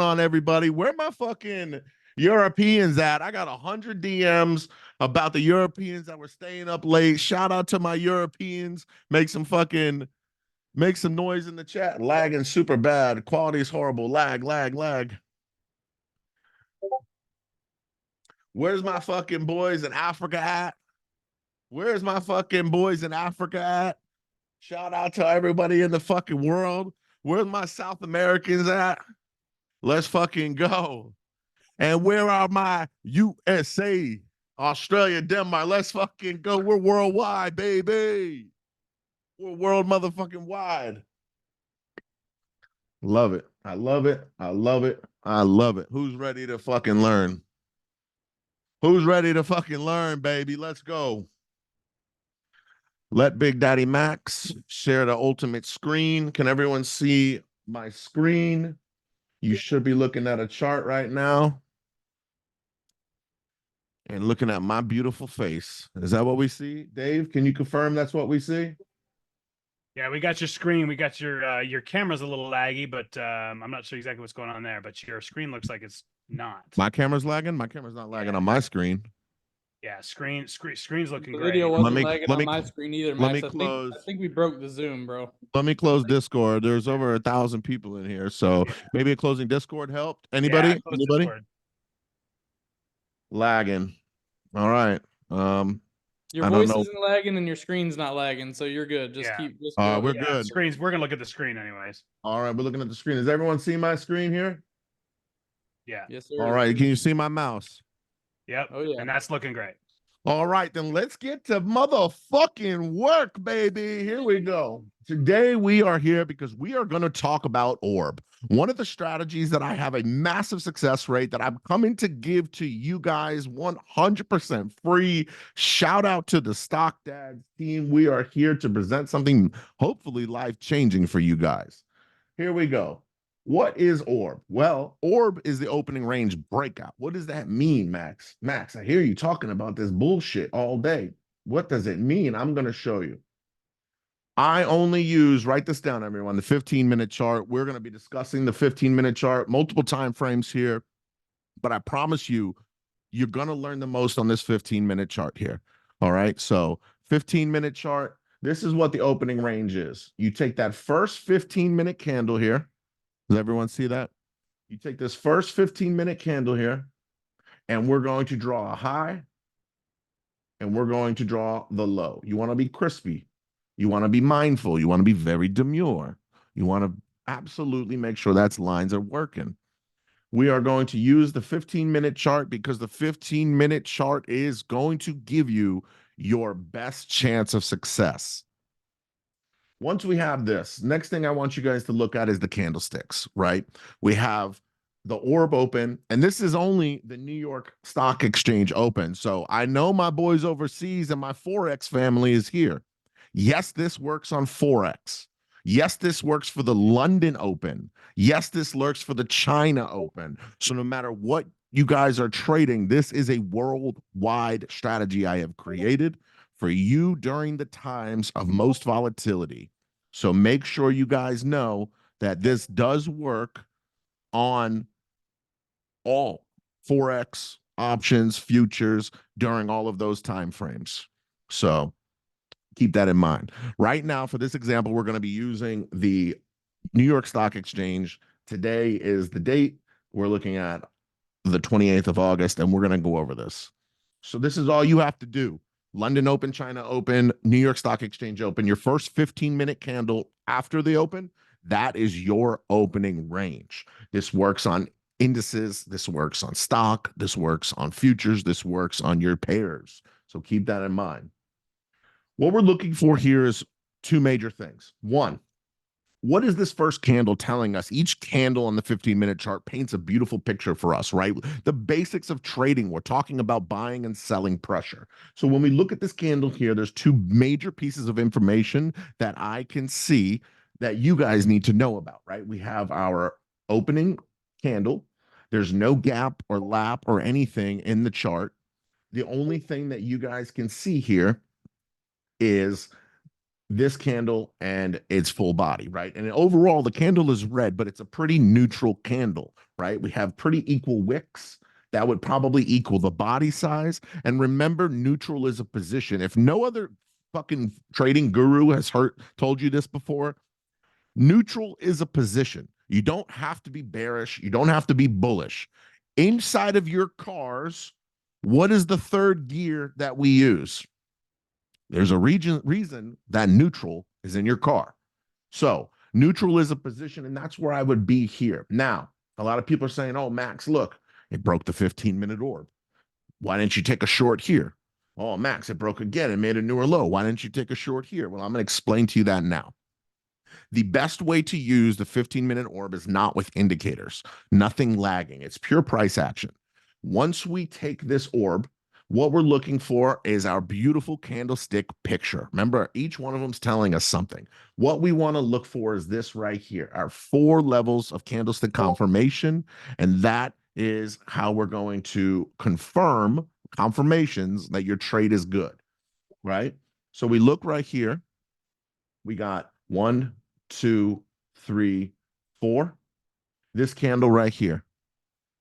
on, everybody? Where my fucking Europeans at? I got 100 DMs about the Europeans that were staying up late. Shout out to my Europeans. Make some noise in the chat. Lagging super bad. Quality is horrible. Lag. Where's my fucking boys in Africa at? Where's my fucking boys in Africa at? Shout out to everybody in the fucking world. Where's my South Americans at? Let's fucking go. And where are my USA, Australia, Denmark? Let's fucking go. We're worldwide, baby. We're world motherfucking wide. Love it. I love it. I love it. I love it. Who's ready to fucking learn? Who's ready to fucking learn, baby? Let's go. Let Big Daddy Max share the ultimate screen. Can everyone see my screen? You should be looking at a chart right now and looking at my beautiful face. Is that what we see? Dave, can you confirm that's what we see? Yeah, we got your screen. We got your camera's a little laggy, but I'm not sure exactly what's going on there. But your screen looks like it's not. My camera's lagging? My camera's not lagging on my screen. Yeah, screen's looking The great. video wasn't lagging on my screen either, Max. I think we broke the Zoom, bro. Let me close Discord. There's over 1,000 people in here, so maybe closing Discord helped. Anybody? Yeah, Anybody? Discord. Lagging. All right. Your voice isn't lagging and your screen's not lagging, so you're good. Just keep. Just we're good. Screens. We're gonna look at the screen anyways. All right, we're looking at the screen. Does everyone see my screen here? Yeah. Yes, sir. All right. Can you see my mouse? Yep. Oh yeah. And that's looking great. All right, then let's get to motherfucking work, baby. Here we go. Today we are here because we are going to talk about ORB. One of the strategies that I have a massive success rate that I'm coming to give to you guys 100% free. Shout out to the Stock Dads team. We are here to present something hopefully life-changing for you guys. Here we go. What is ORB? Well, ORB is the opening range breakout. What does that mean, Max? Max, I hear you talking about this bullshit all day. What does it mean? I'm going to show you. I only use, write this down, everyone, the 15-minute chart. We're going to be discussing the 15-minute chart, multiple time frames here, but I promise you, you're going to learn the most on this 15-minute chart here. All right, so 15-minute chart, this is what the opening range is. You take that first 15-minute candle here. Does everyone see that? You take this first 15-minute candle here, and we're going to draw a high, and we're going to draw the low. You want to be crispy. You want to be mindful. You want to be very demure. You want to absolutely make sure that lines are working. We are going to use the 15-minute chart because the 15-minute chart is going to give you your best chance of success. Once we have this, next thing I want you guys to look at is the candlesticks, right? We have the ORB open, and this is only the New York Stock Exchange open. So I know my boys overseas and my Forex family is here. Yes, this works on Forex. Yes, this works for the London Open. Yes, this works for the China Open. So no matter what you guys are trading, this is a worldwide strategy I have created for you during the times of most volatility. So make sure you guys know that this does work on all Forex options, futures during all of those time frames. So keep that in mind. Right now, for this example, we're going to be using the New York Stock Exchange. Today is the date. We're looking at the 28th of August, and we're going to go over this. So this is all you have to do. London Open, China Open, New York Stock Exchange Open, your first 15-minute candle after the open, that is your opening range. This works on indices, this works on stock, this works on futures, this works on your pairs. So keep that in mind. What we're looking for here is two major things. One, what is this first candle telling us? Each candle on the 15-minute chart paints a beautiful picture for us, right? The basics of trading, we're talking about buying and selling pressure. So when we look at this candle here, there's two major pieces of information that I can see that you guys need to know about, right? We have our opening candle. There's no gap or lap or anything in the chart. The only thing that you guys can see here is this candle and its full body, right? And overall, the candle is red, but it's a pretty neutral candle, right? We have pretty equal wicks. That would probably equal the body size. And remember, neutral is a position. If no other fucking trading guru has told you this before, neutral is a position. You don't have to be bearish. You don't have to be bullish. Inside of your cars, what is the third gear that we use? There's a reason that neutral is in your car. So neutral is a position, and that's where I would be here. Now, a lot of people are saying, oh, Max, look, it broke the 15-minute orb. Why didn't you take a short here? Oh, Max, it broke again and made a newer low. Why didn't you take a short here? Well, I'm going to explain to you that now. The best way to use the 15-minute orb is not with indicators, nothing lagging. It's pure price action. Once we take this orb, what we're looking for is our beautiful candlestick picture. Remember, each one of them is telling us something. What we want to look for is this right here, our 4 levels of candlestick confirmation, and that is how we're going to confirm confirmations that your trade is good, right? So we look right here. We got 1, 2, 3, 4. This candle right here.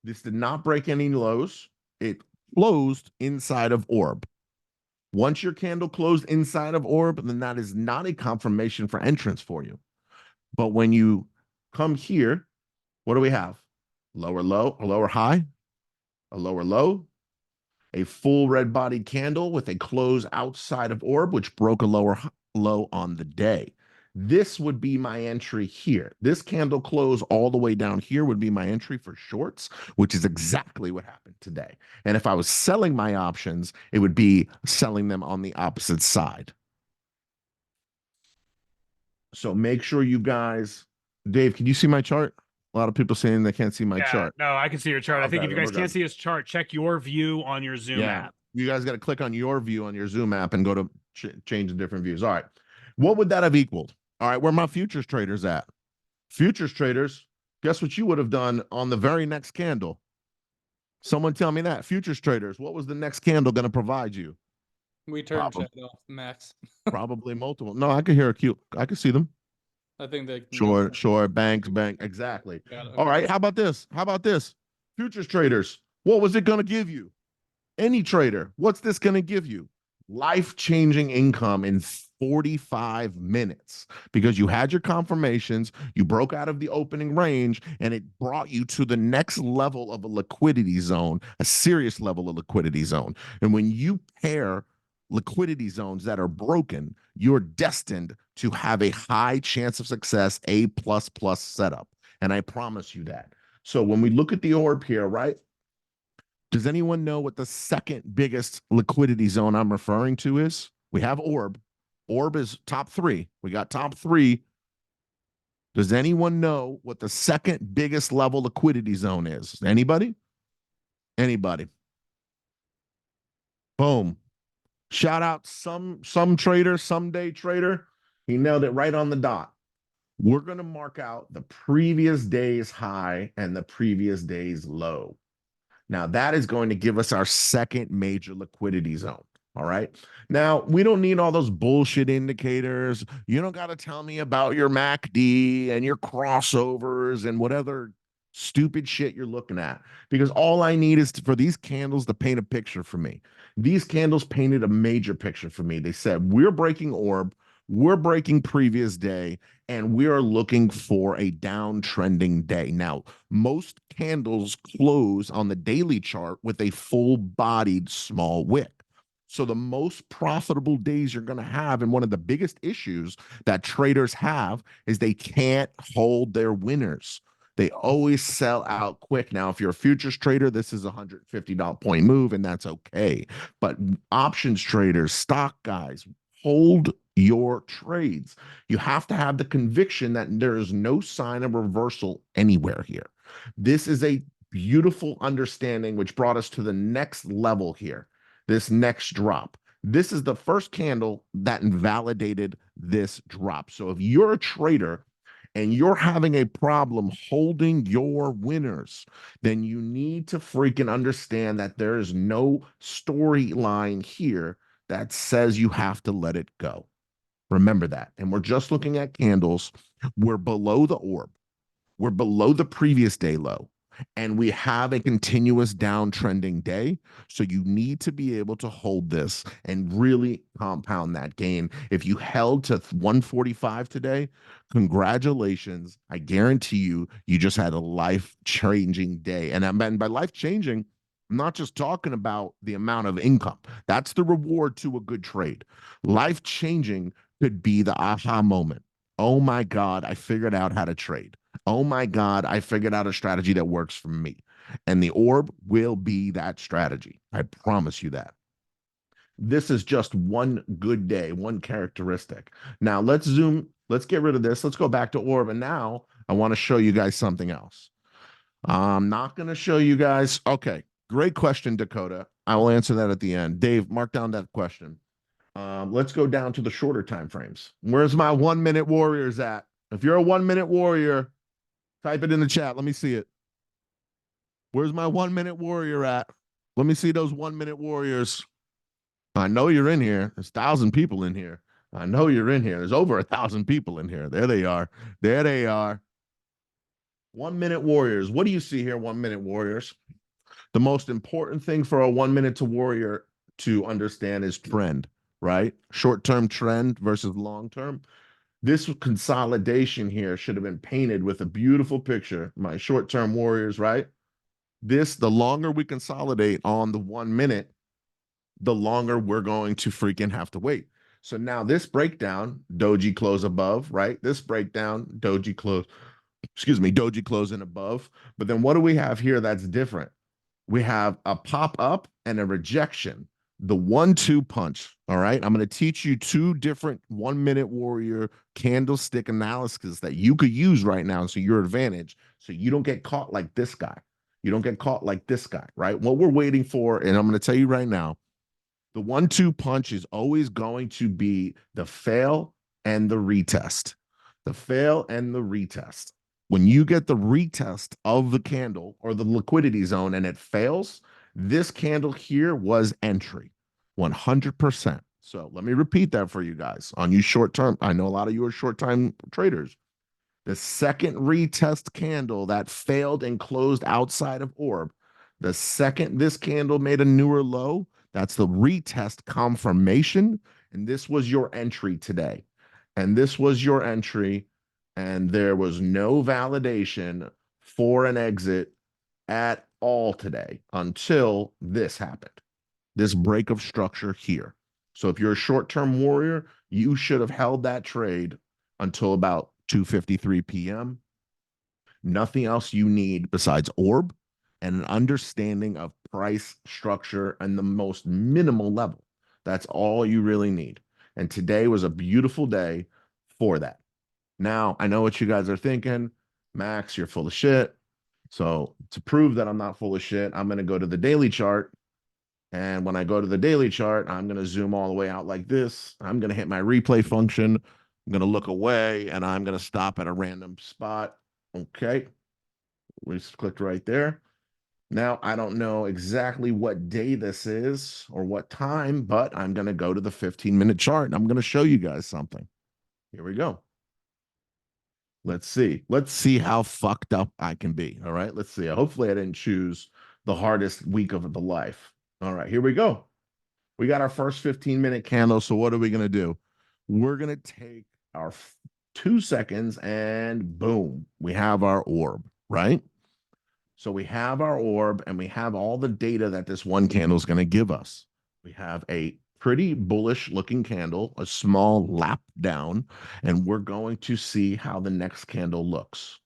This did not break any lows. It closed inside of orb. Once your candle closed inside of orb, then that is not a confirmation for entrance for you. But when you come here, what do we have? Lower low, a lower high, a lower low, a full red-bodied candle with a close outside of orb, which broke a lower low on the day. This would be my entry here. This candle close all the way down here would be my entry for shorts, which is exactly what happened today. And if I was selling my options, it would be selling them on the opposite side. So make sure you guys, Dave, can you see my chart? A lot of people saying they can't see my chart. No, I can see your chart. I think Okay, if you guys we're can't good. see his chart, check your view on your Zoom app. You guys got to click on your view on your Zoom app and go to change the different views. All right. What would that have equaled? All right, where my futures traders at? Futures traders, guess what you would have done on the very next candle? Someone tell me that. Futures traders, what was the next candle going to provide you? We turned chat off, Max. Probably multiple. No, I could hear a cue. I could see them. I think they Sure, banks, exactly. Okay. All right, how about this? Futures traders, what was it going to give you? Any trader, what's this going to give you? Life-changing income in 45 minutes because you had your confirmations, you broke out of the opening range, and it brought you to the next level of a liquidity zone, a serious level of liquidity zone. And when you pair liquidity zones that are broken, you're destined to have a high chance of success, A++ setup. And I promise you that. So when we look at the orb here, right? Does anyone know what the second biggest liquidity zone I'm referring to is? We have orb. Orb is top 3. We got top 3. Does anyone know what the second biggest level liquidity zone is? Anybody? Anybody? Boom. Shout out some trader, someday trader. He nailed it right on the dot. We're going to mark out the previous day's high and the previous day's low. Now, that is going to give us our second major liquidity zone. All right. Now, we don't need all those bullshit indicators. You don't got to tell me about your MACD and your crossovers and whatever stupid shit you're looking at, because all I need is for these candles to paint a picture for me. These candles painted a major picture for me. They said, we're breaking orb, we're breaking previous day, and we are looking for a downtrending day. Now, most candles close on the daily chart with a full-bodied small wick. So the most profitable days you're going to have, and one of the biggest issues that traders have, is they can't hold their winners. They always sell out quick. Now, if you're a futures trader, this is a $150 point move, and that's okay. But options traders, stock guys, hold your trades. You have to have the conviction that there is no sign of reversal anywhere here. This is a beautiful understanding, which brought us to the next level here, this next drop. This is the first candle that invalidated this drop. So if you're a trader and you're having a problem holding your winners, then you need to freaking understand that there is no storyline here that says you have to let it go. Remember that. And we're just looking at candles. We're below the orb. We're below the previous day low. and we have a continuous downtrending day. So you need to be able to hold this and really compound that gain. If you held to 145 today, congratulations. I guarantee you, you just had a life-changing day. And by life-changing, I'm not just talking about the amount of income. That's the reward to a good trade. Life-changing could be the aha moment. Oh my God, I figured out how to trade. Oh my God, I figured out a strategy that works for me. And the orb will be that strategy. I promise you that. This is just one good day, one characteristic. Now let's zoom, let's get rid of this. Let's go back to orb. And now I want to show you guys something else. I'm not going to show you guys. Okay, great question, Dakota. I will answer that at the end. Dave, mark down that question. Let's go down to the shorter time frames. Where's my 1 minute warriors at? If you're a 1 minute warrior, type it in the chat. Let me see it. Where's my 1 minute warrior at? Let me see those 1 minute warriors. I know you're in here. There's 1,000 people in here. I know you're in here. There's over 1,000 people in here. There they are. There they are. 1 minute warriors. What do you see here, 1 minute warriors? The most important thing for a 1 minute to warrior to understand is trend, right? Short-term trend versus long-term. This consolidation here should have been painted with a beautiful picture. My short-term warriors, right? The longer we consolidate on the 1 minute, the longer we're going to freaking have to wait. So now this breakdown, doji close above, right? This breakdown, doji close, doji close and above. But then what do we have here that's different? We have a pop up and a rejection. The 1-2 punch. All right. I'm going to teach you two different 1 minute warrior candlestick analysis that you could use right now. So your advantage. So you don't get caught like this guy. You don't get caught like this guy, right? What we're waiting for, and I'm going to tell you right now, the 1-2 punch is always going to be the fail and the retest. The fail and the retest. When you get the retest of the candle or the liquidity zone and it fails, this candle here was entry, 100%. So let me repeat that for you guys. On you short term, I know a lot of you are short time traders. The second retest candle that failed and closed outside of orb, the second this candle made a newer low, that's the retest confirmation. And this was your entry today. And this was your entry. And there was no validation for an exit at all today until this happened, this break of structure here. So if you're a short-term warrior, you should have held that trade until about 2:53 p.m. Nothing else you need besides orb and an understanding of price structure and the most minimal level. That's all you really need. And today was a beautiful day for that. Now, I know what you guys are thinking. Max, you're full of shit. So to prove that I'm not full of shit, I'm going to go to the daily chart. And when I go to the daily chart, I'm going to zoom all the way out like this. I'm going to hit my replay function. I'm going to look away, and I'm going to stop at a random spot. Okay. We just clicked right there. Now, I don't know exactly what day this is or what time, but I'm going to go to the 15-minute chart, and I'm going to show you guys something. Here we go. Let's see. Let's see how fucked up I can be. All right. Let's see. Hopefully I didn't choose the hardest week of the life. All right. Here we go. We got our first 15-minute candle. So what are we going to do? We're going to take our 2 seconds and boom, we have our orb, right? So we have our orb and we have all the data that this one candle is going to give us. We have a pretty bullish looking candle, a small lap down, and we're going to see how the next candle looks.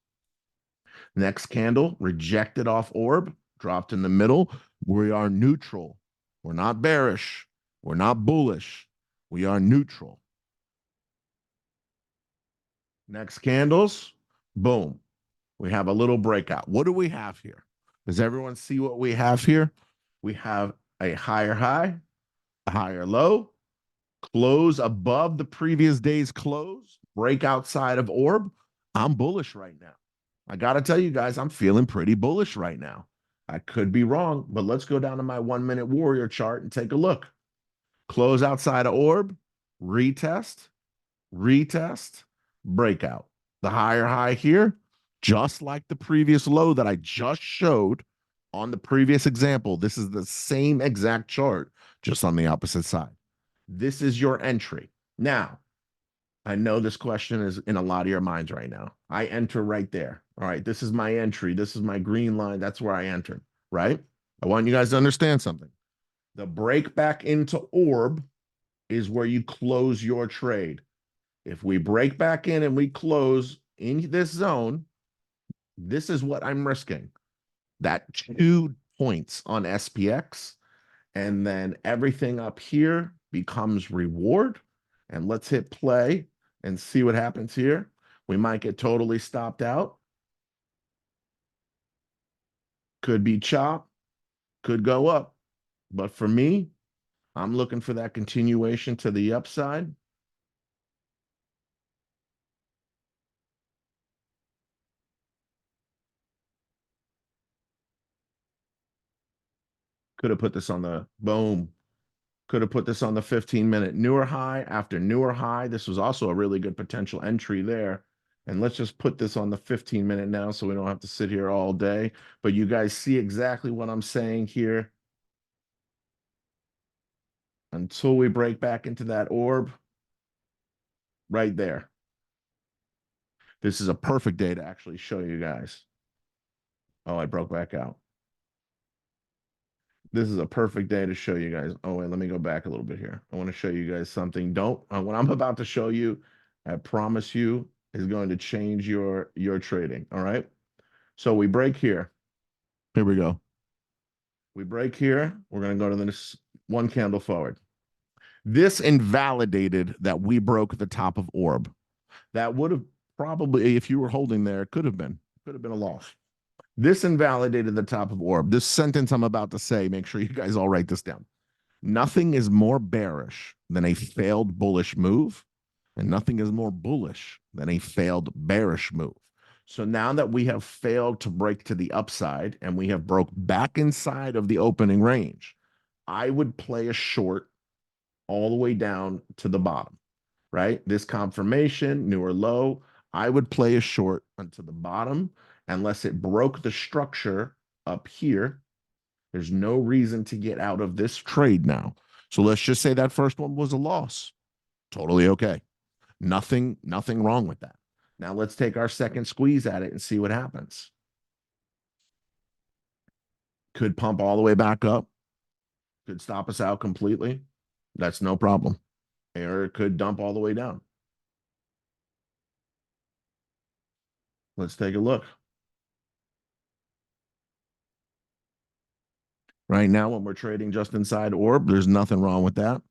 Next candle rejected off orb, dropped in the middle. We are neutral. We're not bearish. We're not bullish. We are neutral. Next candles, boom. We have a little breakout. What do we have here? Does everyone see what we have here? We have a higher high, a higher low, close above the previous day's close, break outside of orb. I'm bullish right now. I got to tell you guys, I'm feeling pretty bullish right now. I could be wrong, but let's go down to my 1 minute warrior chart and take a look. Close outside of orb, retest, retest, breakout. The higher high here, Just like the previous low that I just showed on the previous example, this is the same exact chart, just on the opposite side. This is your entry. Now, I know this question is in a lot of your minds right now. I enter right there. All right, this is my entry. This is my green line. That's where I entered, right? I want you guys to understand something. The break back into orb is where you close your trade. If we break back in and we close in this zone, this is what I'm risking. That 2 points on SPX, and then everything up here becomes reward. And let's hit play and see what happens here. We might get totally stopped out. Could be chop, could go up. But for me, I'm looking for that continuation to the upside. Could have put this on the boom. Could have put this on the 15-minute newer high after newer high. This was also a really good potential entry there. And let's just put this on the 15-minute now so we don't have to sit here all day. But you guys see exactly what I'm saying here. Until we break back into that orb right there. This is a perfect day to actually show you guys. Oh, I broke back out. This is a perfect day to show you guys. Oh, wait, let me go back a little bit here. I want to show you guys something. What I'm about to show you, I promise you, is going to change your trading. All right. So we break here. Here we go. We break here. We're going to go to this one candle forward. This invalidated that we broke the top of orb. That would have probably, if you were holding there, could have been a loss. This invalidated the top of orb. This sentence I'm about to say, make sure you guys all write this down. Nothing is more bearish than a failed bullish move, and nothing is more bullish than a failed bearish move. So now that we have failed to break to the upside and we have broke back inside of the opening range, I would play a short all the way down to the bottom, right? This confirmation, newer low, I would play a short unto the bottom unless it broke the structure up here. There's no reason to get out of this trade now. So let's just say that first one was a loss. Totally okay. Nothing wrong with that. Now let's take our second squeeze at it and see what happens. Could pump all the way back up. Could stop us out completely. That's no problem. Or it could dump all the way down. Let's take a look. Right now, when we're trading just inside orb, there's nothing wrong with that.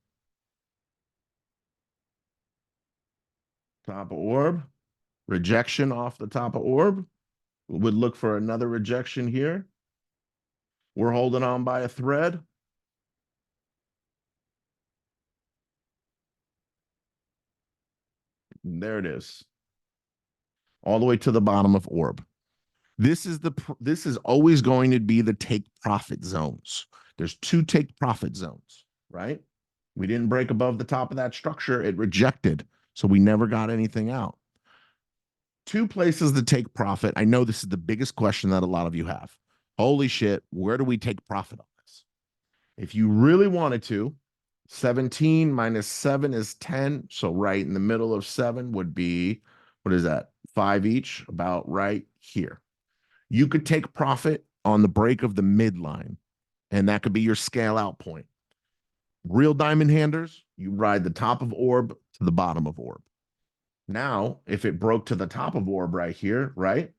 Top of orb, rejection off the top of orb. We would look for another rejection here. We're holding on by a thread. And there it is. All the way to the bottom of orb. This is always going to be the take profit zones. There's 2 take profit zones, right? We didn't break above the top of that structure. It rejected. So we never got anything out. 2 places to take profit. I know this is the biggest question that a lot of you have. Holy shit, where do we take profit on this? If you really wanted to, 17 minus 7 is 10. So right in the middle of 7 would be, what is that? 5 each, about right here. You could take profit on the break of the midline, and that could be your scale out point. Real diamond handers, you ride the top of orb to the bottom of orb. Now, if it broke to the top of orb right here, right?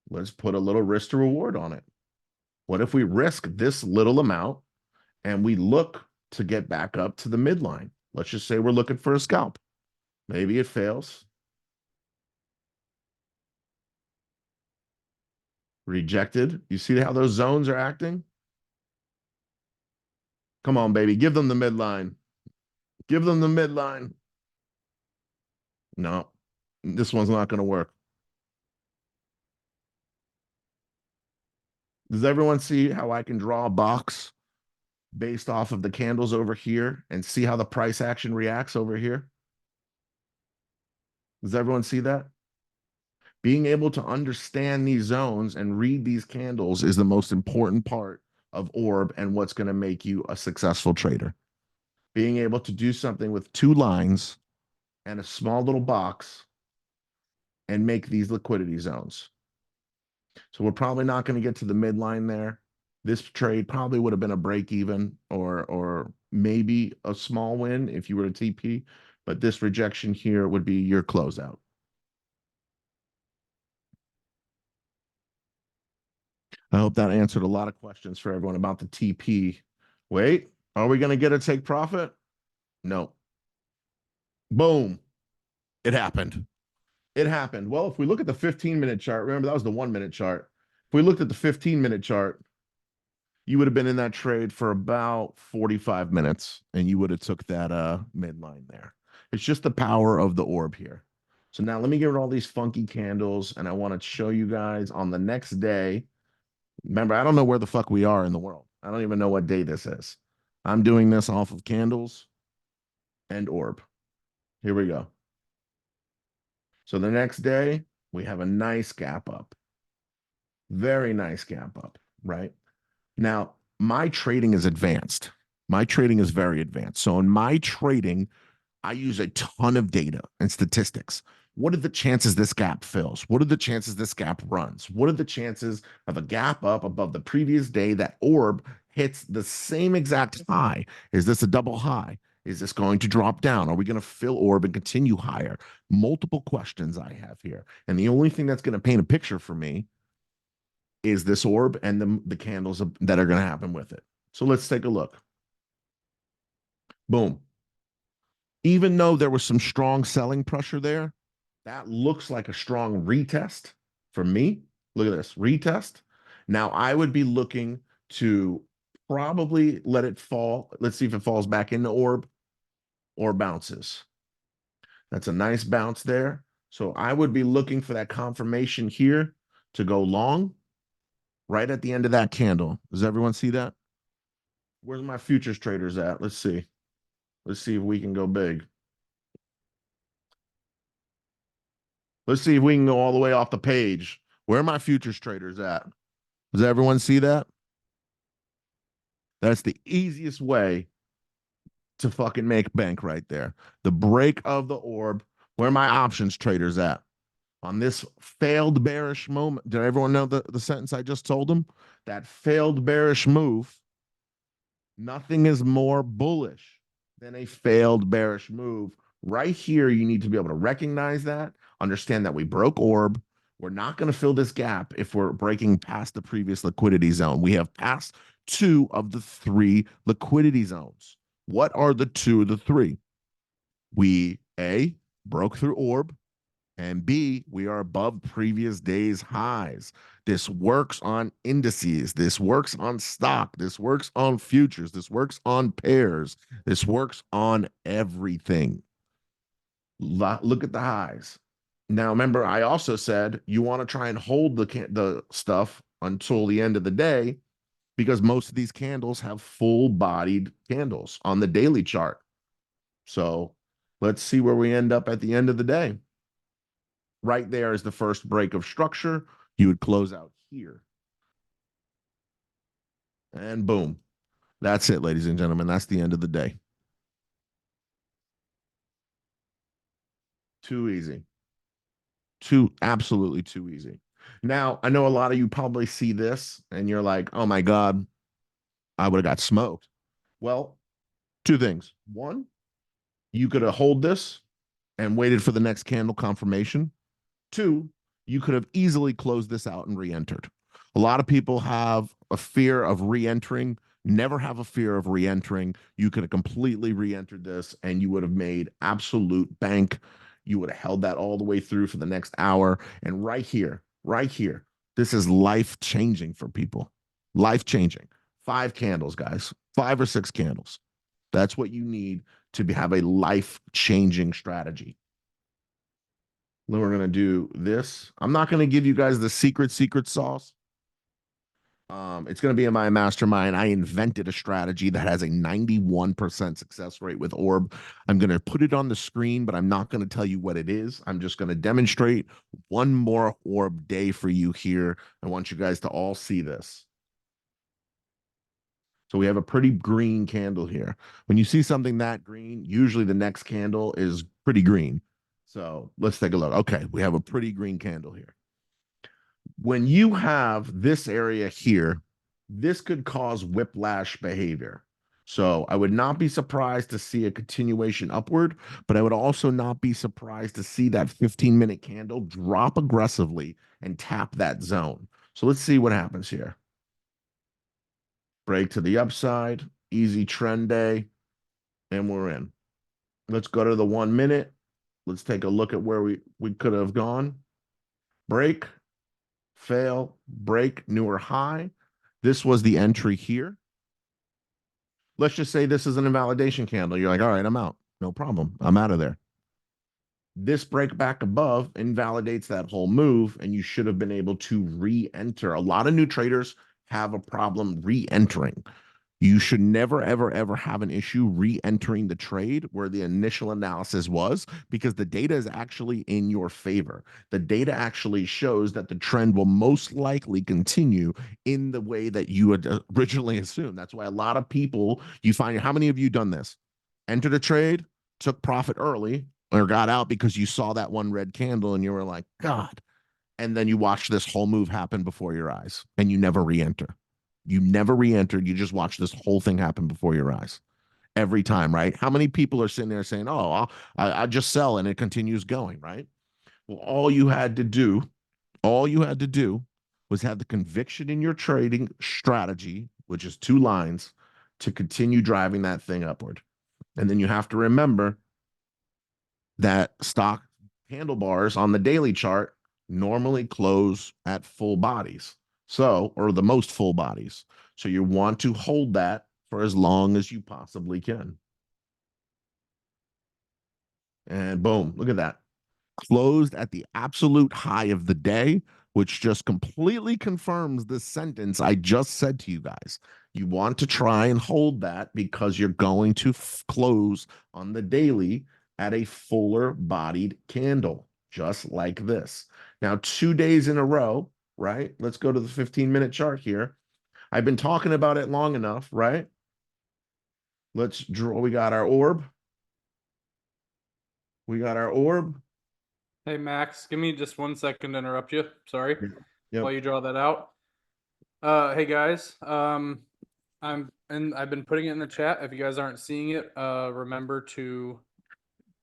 Let's put a little risk to reward on it. What if we risk this little amount and we look to get back up to the midline? Let's just say we're looking for a scalp. Maybe it fails. Rejected. You see how those zones are acting? Come on, baby. Give them the midline. Give them the midline. No, this one's not going to work. Does everyone see how I can draw a box based off of the candles over here and see how the price action reacts over here? Does everyone see that? Being able to understand these zones and read these candles is the most important part of orb and what's going to make you a successful trader. Being able to do something with 2 lines and a small little box and make these liquidity zones. So we're probably not going to get to the midline there. This trade probably would have been a break even or maybe a small win if you were to TP, but this rejection here would be your closeout. I hope that answered a lot of questions for everyone about the TP. Wait, are we going to get a take profit? No. Boom. It happened. It happened. Well, if we look at the 15-minute chart, remember that was the 1-minute chart. If we looked at the 15-minute chart, you would have been in that trade for about 45 minutes and you would have took that midline there. It's just the power of the orb here. So now let me get rid of all these funky candles and I want to show you guys on the next day. Remember, I don't know where the fuck we are in the world. I don't even know what day this is. I'm doing this off of candles and orb. Here we go. So the next day, we have a nice gap up. Very nice gap up, right? Now, my trading is advanced. My trading is very advanced. So in my trading, I use a ton of data and statistics. What are the chances this gap fills? What are the chances this gap runs? What are the chances of a gap up above the previous day that orb hits the same exact high? Is this a double high? Is this going to drop down? Are we going to fill orb and continue higher? Multiple questions I have here. And the only thing that's going to paint a picture for me is this orb and the candles that are going to happen with it. So let's take a look. Boom. Even though there was some strong selling pressure there, that looks like a strong retest for me. Look at this, retest. Now I would be looking to probably let it fall. Let's see if it falls back into orb or bounces. That's a nice bounce there. So I would be looking for that confirmation here to go long right at the end of that candle. Does everyone see that? Where's my futures traders at? Let's see. Let's see if we can go big. Let's see if we can go all the way off the page. Where are my futures traders at? Does everyone see that? That's the easiest way to fucking make bank right there. The break of the orb. Where are my options traders at? On this failed bearish moment. Did everyone know the sentence I just told them? That failed bearish move. Nothing is more bullish than a failed bearish move. Right here, you need to be able to recognize that, understand that we broke orb. We're not going to fill this gap if we're breaking past the previous liquidity zone. We have passed 2 of the 3 liquidity zones. What are the 2 of the 3? We, A, broke through orb, and B, we are above previous day's highs. This works on indices. This works on stock. This works on futures. This works on pairs. This works on everything. Look at the highs. Now, remember, I also said you want to try and hold the stuff until the end of the day because most of these candles have full-bodied candles on the daily chart. So let's see where we end up at the end of the day. Right there is the first break of structure. You would close out here. And boom. That's it, ladies and gentlemen. That's the end of the day. Too easy. Absolutely too easy. Now, I know a lot of you probably see this and you're like, oh my God, I would have got smoked. Well, 2 things. One, you could have hold this and waited for the next candle confirmation. 2, you could have easily closed this out and re-entered. A lot of people have a fear of re-entering. Never have a fear of re-entering. You could have completely re-entered this and you would have made absolute bank. You would have held that all the way through for the next hour. And right here, this is life-changing for people. Life-changing. 5 candles, guys. 5 or 6 candles. That's what you need to have a life-changing strategy. Then we're going to do this. I'm not going to give you guys the secret sauce, It's going to be in my mastermind. I invented a strategy that has a 91% success rate with ORB. I'm going to put it on the screen, but I'm not going to tell you what it is. I'm just going to demonstrate one more ORB day for you here. I want you guys to all see this. So we have a pretty green candle here. When you see something that green, usually the next candle is pretty green. So let's take a look. Okay, we have a pretty green candle here. When you have this area here, this could cause whiplash behavior. So I would not be surprised to see a continuation upward, but I would also not be surprised to see that 15-minute candle drop aggressively and tap that zone. So let's see what happens here. Break to the upside, easy trend day, and we're in. Let's go to the 1 minute. Let's take a look at where we could have gone. Break, fail, break, newer high. This was the entry here. Let's just say this is an invalidation candle. You're like, all right, I'm out. No problem. I'm out of there. This break back above invalidates that whole move, and you should have been able to re-enter. A lot of new traders have a problem re-entering. You should never, ever, ever have an issue re-entering the trade where the initial analysis was, because the data is actually in your favor. The data actually shows that the trend will most likely continue in the way that you had originally assumed. That's why a lot of people, you find, how many of you done this? Entered a trade, took profit early, or got out because you saw that one red candle and you were like, God. And then you watch this whole move happen before your eyes and you never re-enter. You never re-entered. You just watched this whole thing happen before your eyes every time, right? How many people are sitting there saying, oh, I'll just sell and it continues going, right? Well, all you had to do was have the conviction in your trading strategy, which is 2 lines, to continue driving that thing upward. And then you have to remember that stock handlebars on the daily chart normally close at full bodies. So, or the most full bodies. So you want to hold that for as long as you possibly can. And boom, look at that. Closed at the absolute high of the day, which just completely confirms the sentence I just said to you guys. You want to try and hold that because you're going to close on the daily at a fuller bodied candle, just like this. Now, 2 days in a row, right? Let's go to the 15-minute chart here. I've been talking about it long enough, right? Let's draw. We got our orb. We got our orb. Hey, Max, give me just 1 second to interrupt you. Sorry. Yep. While you draw that out. Hey guys, I've been putting it in the chat. If you guys aren't seeing it, remember to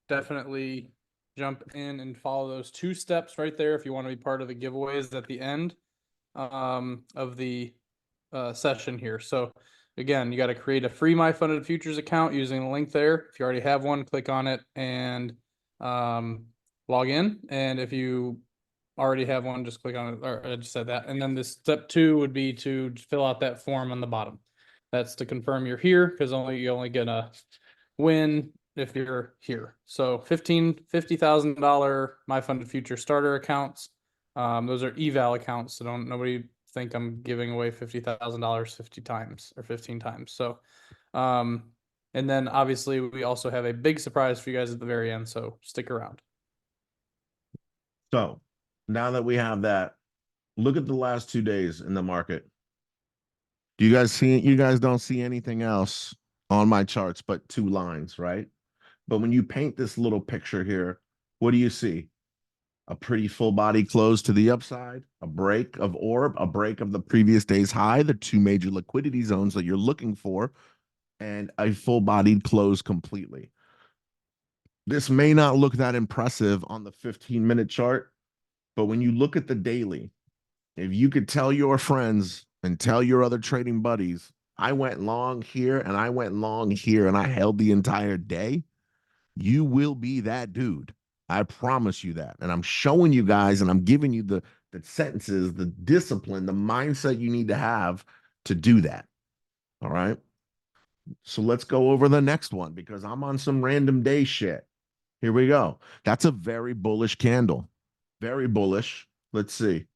definitely jump in and follow those 2 steps right there if you want to be part of the giveaways at the end of the session here. So again, you got to create a free My Funded Futures account using the link there. If you already have one, click on it and log in. And if you already have one, just click on it. Or I just said that. And then this step 2 would be to fill out that form on the bottom. That's to confirm you're here, because you're only gonna win if you're here. So $50,000 My Funded Future starter accounts. Those are eval accounts, so don't nobody think I'm giving away $50,000 50 times or 15 times. So and then obviously we also have a big surprise for you guys at the very end, so stick around. So now that we have that, look at the last 2 days in the market. Do you guys see it? You guys don't see anything else on my charts but 2 lines, right? But when you paint this little picture here, what do you see? A pretty full body close to the upside, a break of orb, a break of the previous day's high, the 2 major liquidity zones that you're looking for, and a full bodied close completely. This may not look that impressive on the 15-minute chart, but when you look at the daily, if you could tell your friends and tell your other trading buddies, I went long here and I went long here and I held the entire day, you will be that dude. I promise you that. And I'm showing you guys and I'm giving you the sentences, the discipline, the mindset you need to have to do that. All right. So let's go over the next one because I'm on some random day shit. Here we go. That's a very bullish candle. Very bullish. Let's see.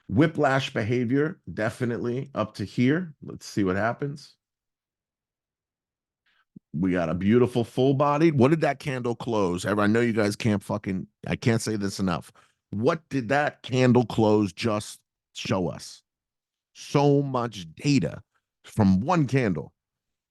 Whiplash behavior, definitely up to here. Let's see what happens. We got a beautiful full bodied. What did that candle close? I know you guys can't I can't say this enough. What did that candle close just show us? So much data from one candle.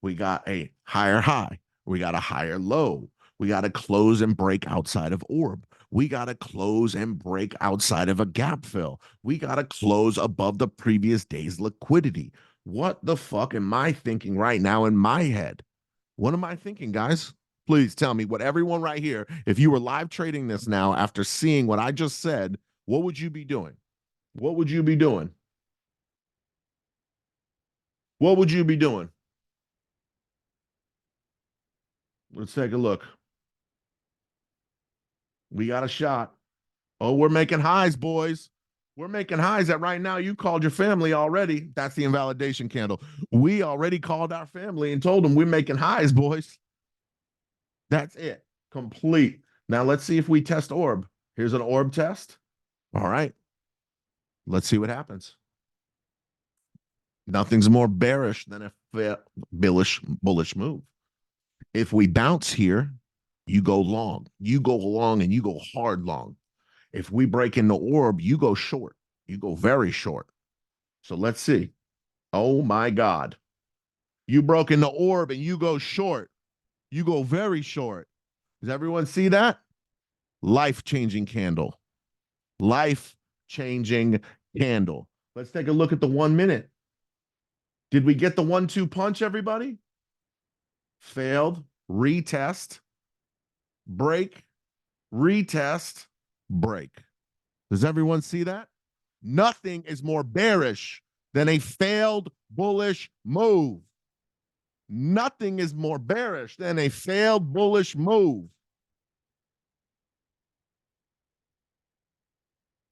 We got a higher high. We got a higher low. We got to close and break outside of orb. We got to close and break outside of a gap fill. We got to close above the previous day's liquidity. What the fuck am I thinking right now in my head? What am I thinking, guys? Please tell me what everyone right here, if you were live trading this now after seeing what I just said, what would you be doing? What would you be doing? What would you be doing? Let's take a look. We got a shot. Oh, we're making highs, boys. We're making highs that right now you called your family already. That's the invalidation candle. We already called our family and told them we're making highs, boys. That's it. Complete. Now let's see if we test orb. Here's an orb test. All right. Let's see what happens. Nothing's more bearish than a bullish move. If we bounce here, you go long. You go long and you go hard long. If we break in the orb, you go short. You go very short. So let's see. Oh my God. You broke in the orb and you go short. You go very short. Does everyone see that? Life-changing candle. Life-changing candle. Let's take a look at the 1 minute. Did we get the 1-2 punch, everybody? Failed. Retest. Break. Retest. Break. Does everyone see that? Nothing is more bearish than a failed bullish move. Nothing is more bearish than a failed bullish move.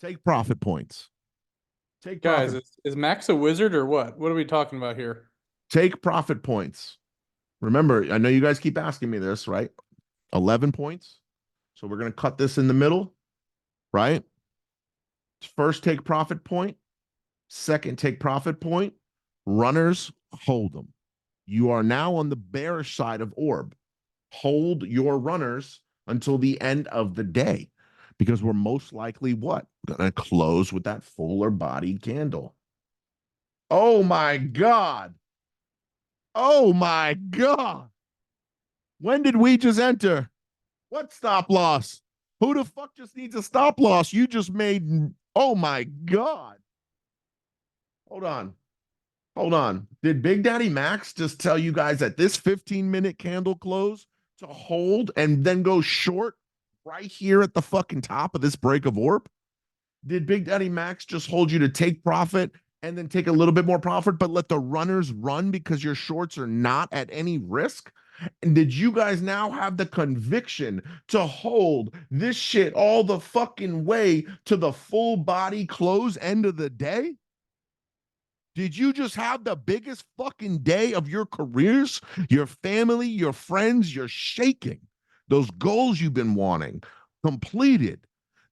Take profit points. Take Guys, profit. is Max a wizard or what? What are we talking about here? Take profit points. Remember, I know you guys keep asking me this, right? 11 points. So we're going to cut this in the middle, right? First take profit point. Second take profit point. Runners, hold them. You are now on the bearish side of orb. Hold your runners until the end of the day, because we're most likely what? Going to close with that fuller bodied candle. Oh my God. Oh my God. When did we just enter? What stop loss? Who the fuck just needs a stop loss? You just made, oh my God. Hold on. Hold on. Did Big Daddy Max just tell you guys that this 15-minute candle close to hold and then go short right here at the fucking top of this break of orb? Did Big Daddy Max just hold you to take profit and then take a little bit more profit, but let the runners run because your shorts are not at any risk? And did you guys now have the conviction to hold this shit all the fucking way to the full body close end of the day? Did you just have the biggest fucking day of your careers? Your family, your friends, you're shaking. Those goals you've been wanting completed.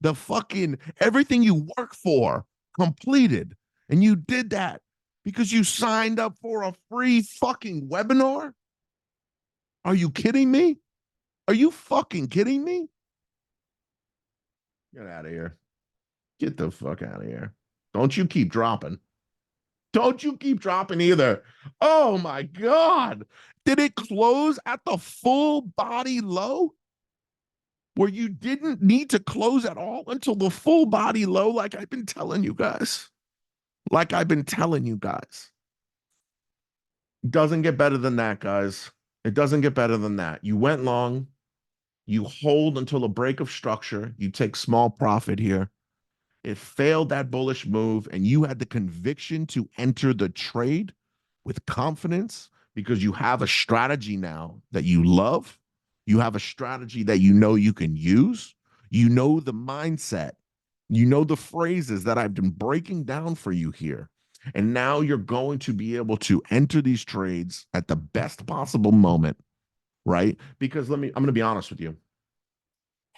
The fucking everything you work for completed. And you did that because you signed up for a free fucking webinar? Are you kidding me? Are you fucking kidding me? Get out of here. Get the fuck out of here. Don't you keep dropping. Don't you keep dropping either. Oh my God. Did it close at the full body low? Where you didn't need to close at all until the full body low, like I've been telling you guys. Like I've been telling you guys. It doesn't get better than that, guys. It doesn't get better than that. You went long. You hold until a break of structure. You take small profit here. It failed that bullish move, and you had the conviction to enter the trade with confidence because you have a strategy now that you love. You have a strategy that you know you can use. You know the mindset. You know the phrases that I've been breaking down for you here. And now you're going to be able to enter these trades at the best possible moment, right? Because I'm going to be honest with you.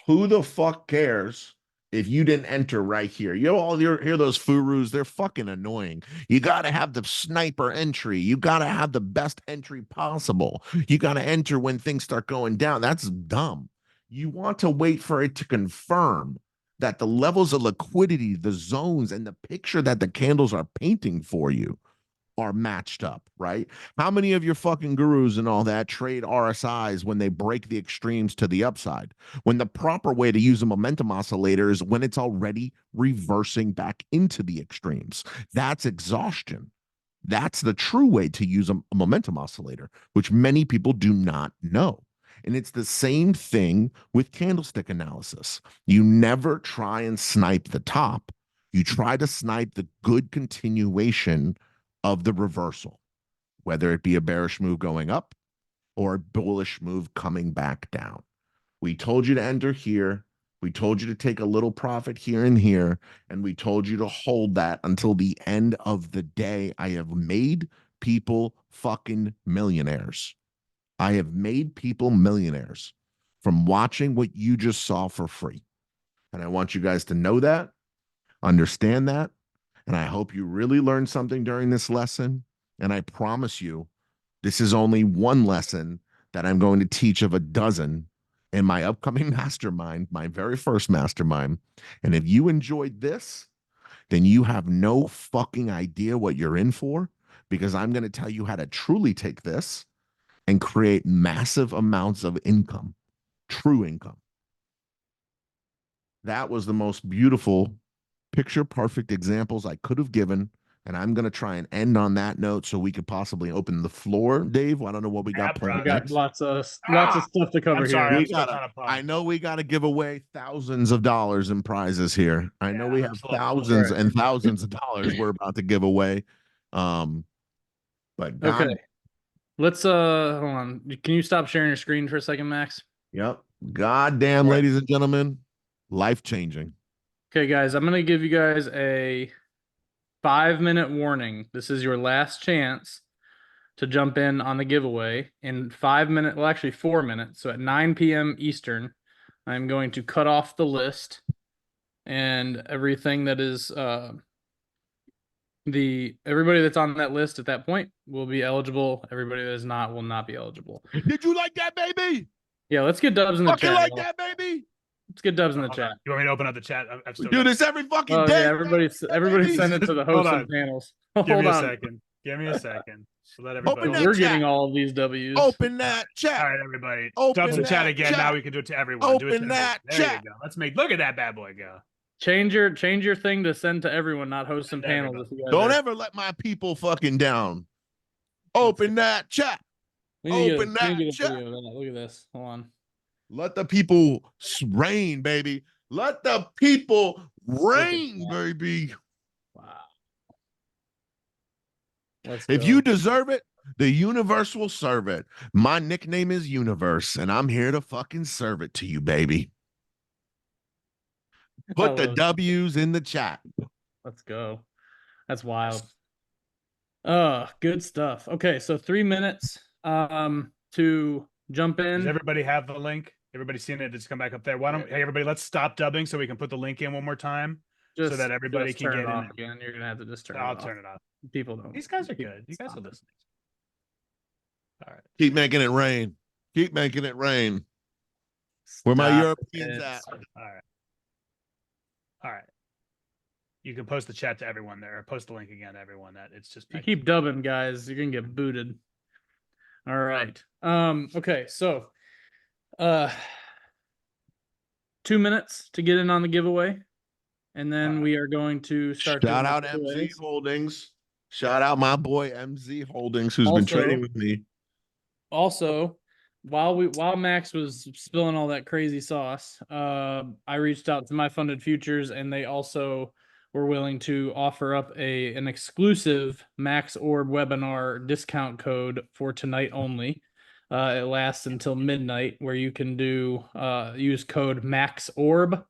Who the fuck cares if you didn't enter right here. You all hear those furus, they're fucking annoying. You got to have the sniper entry. You got to have the best entry possible. You got to enter when things start going down. That's dumb. You want to wait for it to confirm that the levels of liquidity, the zones, and the picture that the candles are painting for you are matched up, right? How many of your fucking gurus and all that trade RSIs when they break the extremes to the upside? When the proper way to use a momentum oscillator is when it's already reversing back into the extremes. That's exhaustion. That's the true way to use a momentum oscillator, which many people do not know. And it's the same thing with candlestick analysis. You never try and snipe the top. You try to snipe the good continuation of the reversal, whether it be a bearish move going up or a bullish move coming back down. We told you to enter here. We told you to take a little profit here and here, and we told you to hold that until the end of the day. I have made people fucking millionaires. I have made people millionaires from watching what you just saw for free. And I want you guys to know that, understand that, and I hope you really learned something during this lesson. And I promise you, this is only one lesson that I'm going to teach of a dozen in my upcoming mastermind, my very first mastermind. And if you enjoyed this, then you have no fucking idea what you're in for, because I'm going to tell you how to truly take this and create massive amounts of income, true income. That was the most beautiful, picture perfect examples I could have given. And I'm going to try and end on that note so we could possibly open the floor. Dave, I don't know what we got planned. We got lots of stuff to cover I'm sorry, here. I'm still trying to pause. I know we got to give away thousands of dollars in prizes here. I know we have thousands and thousands of dollars we're about to give away. But God, Okay. Let's hold on. Can you stop sharing your screen for a second, Max? Yep. Goddamn, ladies and gentlemen, life changing. Okay, guys, I'm gonna give you guys a 5-minute warning. This is your last chance to jump in on the giveaway in 5 minutes. Well, actually 4 minutes. So at 9 p.m. Eastern, I'm going to cut off the list, and everything that is everybody that's on that list at that point will be eligible. Everybody that is not will not be eligible. Did you like that, baby? Yeah, let's get dubs in the Fucking chat. like that, baby? Let's get dubs in the chat. You want me to open up the chat? We do this every fucking Oh day. yeah, everybody send it to the hosts and panels. Give Hold me a on. second. Give me a second. So let everybody. Open that We're chat. getting all of these W's. Open that chat. All right, everybody. Open Dubs in chat that again. chat. Now we can do it to everyone. Do it to Open that everyone. There chat. you go. Let's look at that bad boy go. Change your thing to send to everyone, not hosts and Send to panels. everybody. If you guys Don't are- ever let my people fucking down. Open that chat. We need to Open get a- we need to that get a chat. video of that. Look at this. Hold on. Let the people reign, baby. Let the people reign, that. baby. Wow. Let's If go. you deserve it, the universe will serve it. My nickname is Universe, and I'm here to fucking serve it to you, baby. Put the love it. W's in the chat. Let's go. That's wild. Good stuff. Okay, so 3 minutes to jump in. Does everybody have the link? Everybody seen it? Just come back up there. Why don't hey everybody? Let's stop dubbing so we can put the link in one more time, so that everybody can turn get it in. off again. You're gonna have to just turn it I'll off. turn it off. People don't. These guys are good. You guys are listening. All right. Keep making it rain. Keep making it rain. Where my Stop Europeans it. at? All right. All right. You can post the chat to everyone there, or post the link again to everyone. That it's just If you keep dubbing, guys, you're gonna get booted. All right. Okay, so 2 minutes to get in on the giveaway, and then we are going to start. Shout doing the out MZ giveaways. Holdings. Shout out my boy MZ Holdings, who's been Also- trading with me. Also, while Max was spilling all that crazy sauce, I reached out to my funded futures, and they also were willing to offer up an exclusive Max Orb webinar discount code for tonight only. It lasts until midnight, where you can use code MAXORB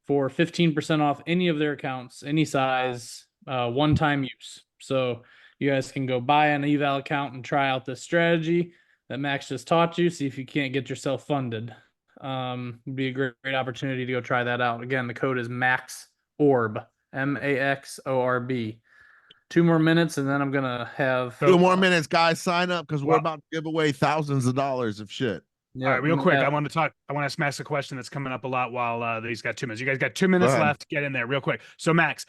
for 15% off any of their accounts, any size, one-time use. So you guys can go buy an eval account and try out this strategy that Max just taught you. See if you can't get yourself funded. Would be a great opportunity to go try that out. Again, the code is MAXORB, MAXORB. 2 more minutes, and then I'm gonna have 2 more minutes, guys. Sign up because we're Well- about to give away thousands of dollars of shit. All right, real I'm gonna quick. have- I want to ask Max a question that's coming up a lot while he's got 2 minutes. You guys got 2 minutes ahead. left. Get in there real quick. So Max,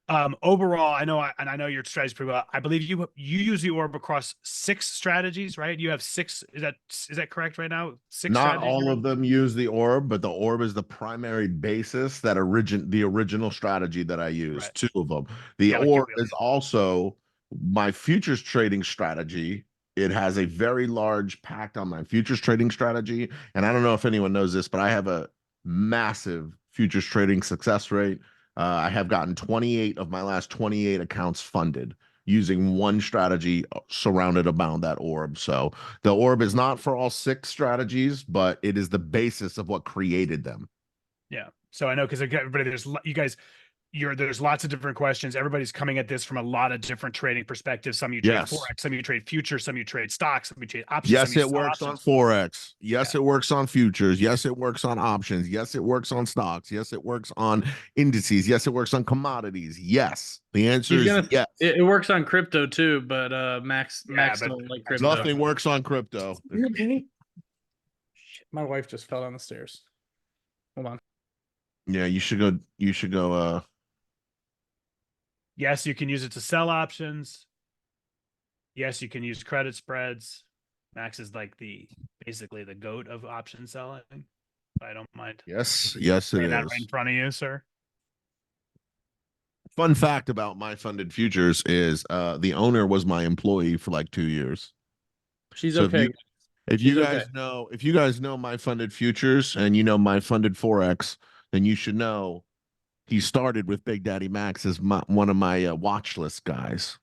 overall, I know your strategy pretty well. I believe you use the orb across 6 strategies, right? You have 6. Is that correct right now? 6 Not strategies. all of them use the orb, but the orb is the primary basis that the original strategy that I use. Right. 2 of them. The Yeah, like you orb really- is also my futures trading strategy. It has a very large pact on my futures trading strategy. And I don't know if anyone knows this, but I have a massive futures trading success rate. I have gotten 28 of my last 28 accounts funded using one strategy surrounded around that orb. So the orb is not for all 6 strategies, but it is the basis of what created them. Yeah. So I know because everybody, there's lots of different questions. Everybody's coming at this from a lot of different trading perspectives. Some you trade Yes. forex, some you trade futures, some you trade stocks, some you trade options. Yes, some you it sell works on options. forex. Yes, it works on futures. Yes, it works on options. Yes, it works on stocks. Yes, it works on indices. Yes, it works on commodities. Yes, the answer is yes. It works on crypto too, but Max but don't like crypto. Nothing works on crypto. You okay? Shit, my wife just fell down the stairs. Hold on. Yeah, you should go. You should go. Yes, you can use it to sell options. Yes, you can use credit spreads. Max is like basically the goat of option selling. I don't mind. Yes, it Laying that is. right in front of you, sir. Fun fact about my funded futures is the owner was my employee for like 2 years. She's So okay. if you guys know my funded futures and you know my funded forex, then you should know he started with Thebigdaddymax as one of my watch list guys.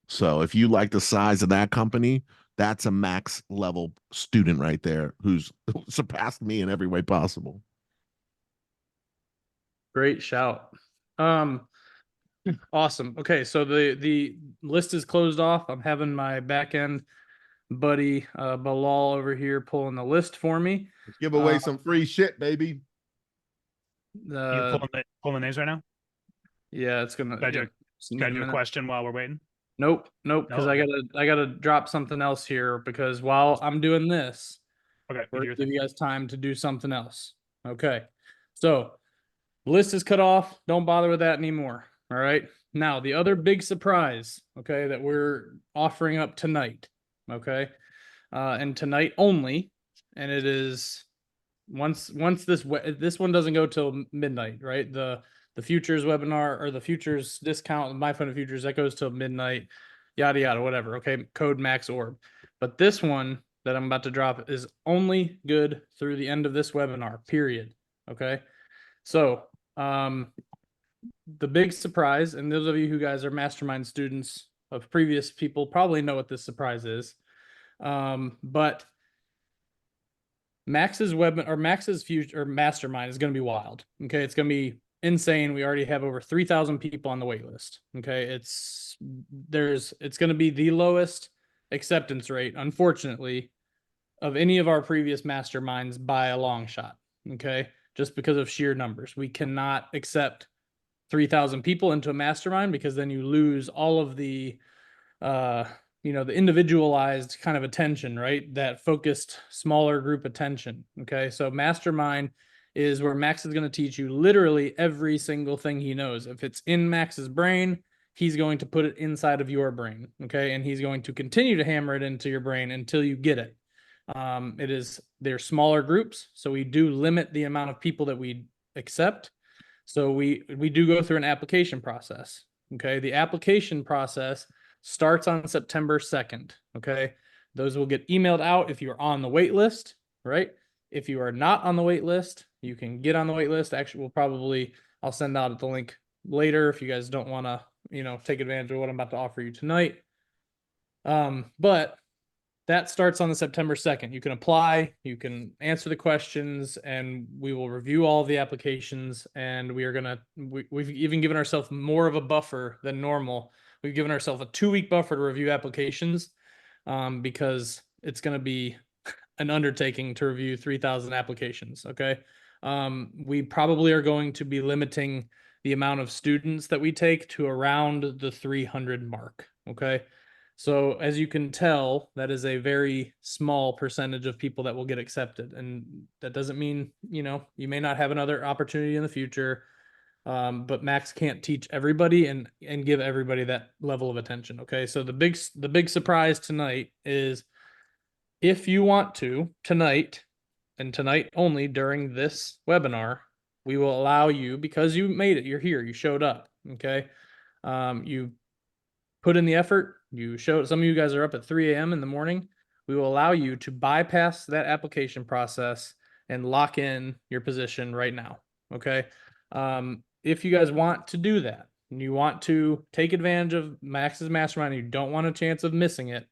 So if you like the size of that company, that's a max level student right there who's surpassed me in every way possible. Great shout. Awesome. Okay, so the list is closed off. I'm having my back end buddy Bilal over here pulling the list for me. Let's give away some free shit, baby. You pulling names right now? Yeah, it's gonna. Got yeah, got your question while we're waiting? Nope, because No? I gotta drop something else here because while I'm doing this, Okay, we're do gonna your give thing. you guys time to do something else. Okay, so list is cut off. Don't bother with that anymore. All right. Now the other big surprise, okay, that we're offering up tonight, okay, and tonight only, and it is once this one doesn't go till midnight, right? The futures webinar or the futures discount, my fund of futures, that goes till midnight, yada yada, whatever. Okay, code Max Orb. But this one that I'm about to drop is only good through the end of this webinar, period. Okay. So the big surprise, and those of you who guys are mastermind students of previous people probably know what this surprise is. But Max's future or mastermind is going to be wild. Okay, it's going to be insane. We already have over 3,000 people on the wait list. Okay, it's going to be the lowest acceptance rate, unfortunately, of any of our previous masterminds by a long shot. Okay, just because of sheer numbers, we cannot accept 3,000 people into a mastermind because then you lose all of the the individualized kind of attention, right? That focused smaller group attention. Okay. So mastermind is where Max is going to teach you literally every single thing he knows. If it's in Max's brain, he's going to put it inside of your brain. Okay. And he's going to continue to hammer it into your brain until you get it. They're smaller groups. So we do limit the amount of people that we accept. So we do go through an application process. Okay. The application process starts on September 2nd. Okay. Those will get emailed out if you're on the wait list, right? If you are not on the wait list, you can get on the wait list. Actually, I'll send out the link later if you guys don't want to, take advantage of what I'm about to offer you tonight. But that starts on the September 2nd. You can apply, you can answer the questions, and we will review all of the applications. And we've even given ourselves more of a buffer than normal. We've given ourselves a 2-week buffer to review applications because it's going to be an undertaking to review 3,000 applications. Okay. We probably are going to be limiting the amount of students that we take to around the 300 mark. Okay. So as you can tell, that is a very small percentage of people that will get accepted. And that doesn't mean, you know, you may not have another opportunity in the future. But Max can't teach everybody and give everybody that level of attention. Okay. So the big surprise tonight is, if you want to, tonight and tonight only during this webinar, we will allow you, because you made it, you're here, you showed up. Okay. You put in the effort, you showed, some of you guys are up at 3 a.m. in the morning. We will allow you to bypass that application process and lock in your position right now. Okay. If you guys want to do that and you want to take advantage of Max's mastermind and you don't want a chance of missing it,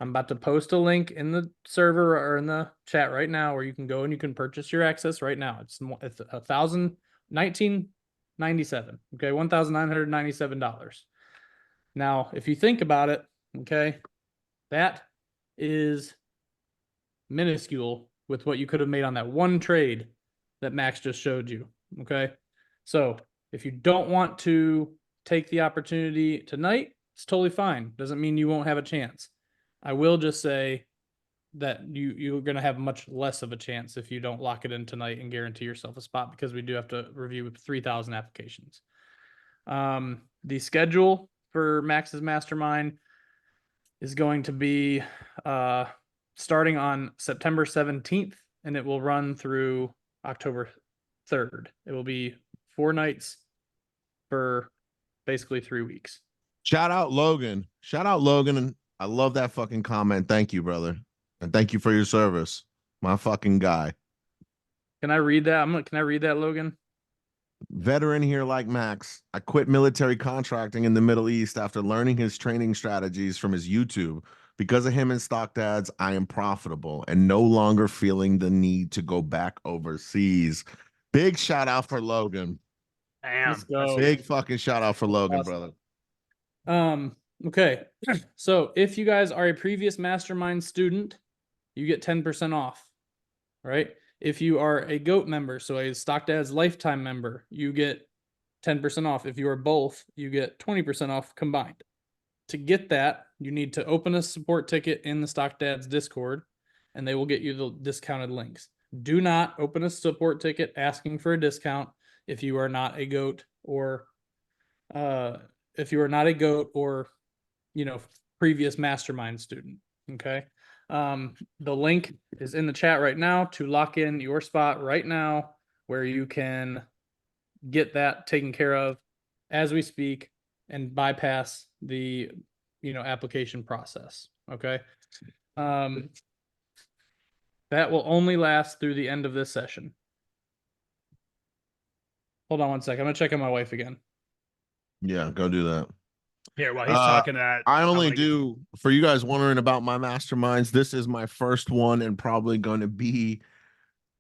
I'm about to post a link in the server or in the chat right now where you can go and you can purchase your access right now. It's $1,997. Okay, $1,997. Now, if you think about it, okay, that is minuscule with what you could have made on that one trade that Max just showed you. Okay, so if you don't want to take the opportunity tonight, it's totally fine. Doesn't mean you won't have a chance. I will just say that you're going to have much less of a chance if you don't lock it in tonight and guarantee yourself a spot, because we do have to review 3,000 applications. The schedule for Max's Mastermind is going to be starting on September 17th, and it will run through October 3rd. It will be 4 nights for basically 3 weeks. Shout out Logan. Shout out Logan. And I love that fucking comment. Thank you, brother. And thank you for your service. My fucking guy. Can I read that? Can I read that, Logan? Veteran here like Max. I quit military contracting in the Middle East after learning his training strategies from his YouTube. Because of him and Stock Dads, I am profitable and no longer feeling the need to go back overseas. Big shout out for Logan. Damn. Big fucking shout out for Logan, awesome. brother. Okay. So if you guys are a previous mastermind student, you get 10% off, right? If you are a GOAT member, so a Stock Dads lifetime member, you get 10% off. If you are both, you get 20% off combined. To get that, you need to open a support ticket in the Stock Dads Discord, and they will get you the discounted links. Do not open a support ticket asking for a discount if you are not a GOAT or you know, previous mastermind student. Okay. The link is in the chat right now to lock in your spot right now, where you can get that taken care of as we speak and bypass the, you know, application process. Okay. That will only last through the end of this session. Hold on one second. I'm gonna check on my wife again. Yeah, go do that. Here, while he's talking that, I only do, for you guys wondering about my masterminds, this is my first one and probably going to be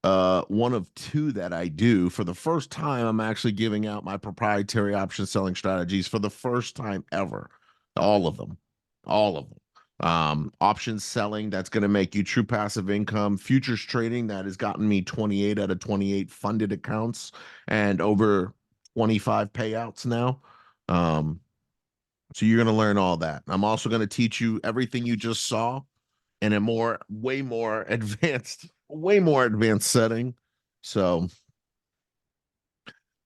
one of 2 that I do. For the first time, I'm actually giving out my proprietary option selling strategies for the first time ever. All of them. Option selling, that's going to make you true passive income. Futures trading, that has gotten me 28 out of 28 funded accounts and over 25 payouts now. So you're going to learn all that. I'm also going to teach you everything you just saw in a way more advanced setting. So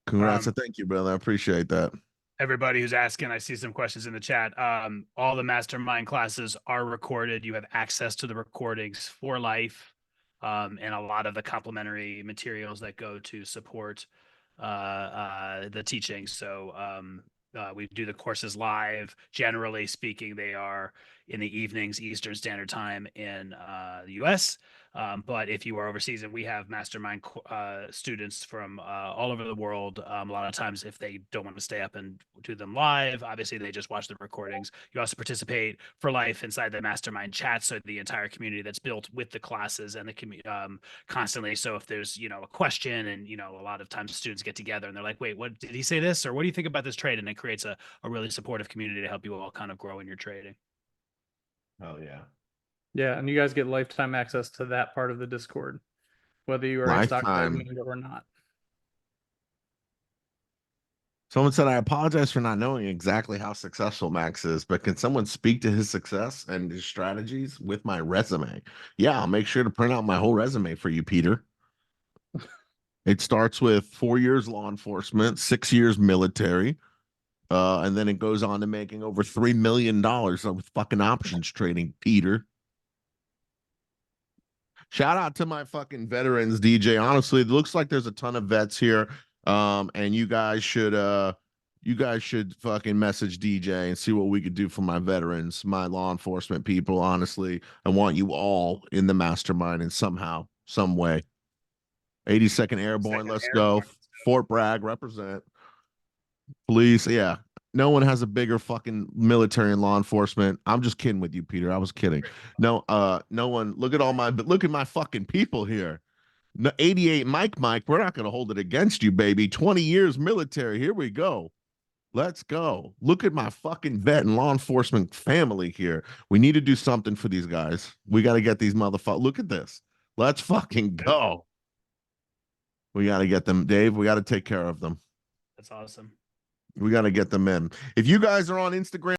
congrats and thank you, brother. I appreciate that. Everybody who's asking, I see some questions in the chat. All the mastermind classes are recorded. You have access to the recordings for life, and a lot of the complimentary materials that go to support the teaching. So we do the courses live. Generally speaking, they are in the evenings, Eastern Standard Time in the US. But if you are overseas, and we have mastermind students from all over the world, a lot of times if they don't want to stay up and do them live, obviously they just watch the recordings. You also participate for life inside the mastermind chat, so the entire community that's built with the classes and the constantly. So if there's, you know, a question, and, you know, a lot of times students get together and they're like, wait, what did he say this? Or what do you think about this trade? And it creates a really supportive community to help you all kind of grow in your trading. Oh yeah. Yeah, and you guys get lifetime access to that part of the Discord, whether you are a stock Lifetime. member or not. Someone said, I apologize for not knowing exactly how successful Max is, but can someone speak to his success and his strategies with my resume? Yeah, I'll make sure to print out my whole resume for you, Peter. It starts with 4 years law enforcement, 6 years military, and then it goes on to making over $3 million with fucking options trading, Peter. Shout out to my fucking veterans, DJ. Honestly, it looks like there's a ton of vets here. And you guys should fucking message DJ and see what we could do for my veterans, my law enforcement people. Honestly, I want you all in the mastermind in somehow, some way. 82nd Airborne, let's go. Fort Bragg, represent. Police, yeah. No one has a bigger fucking military and law enforcement. I'm just kidding with you, Peter. I was kidding. No, no one. Look at my fucking people here. No, 88 Mike, we're not gonna hold it against you, baby. 20 years military. Here we go. Let's go. Look at my fucking vet and law enforcement family here. We need to do something for these guys. We got to get these motherfuckers. Look at this. Let's fucking go. We got to get them, Dave. We got to take care of them. That's awesome. We got to get them in. If you guys are on Instagram,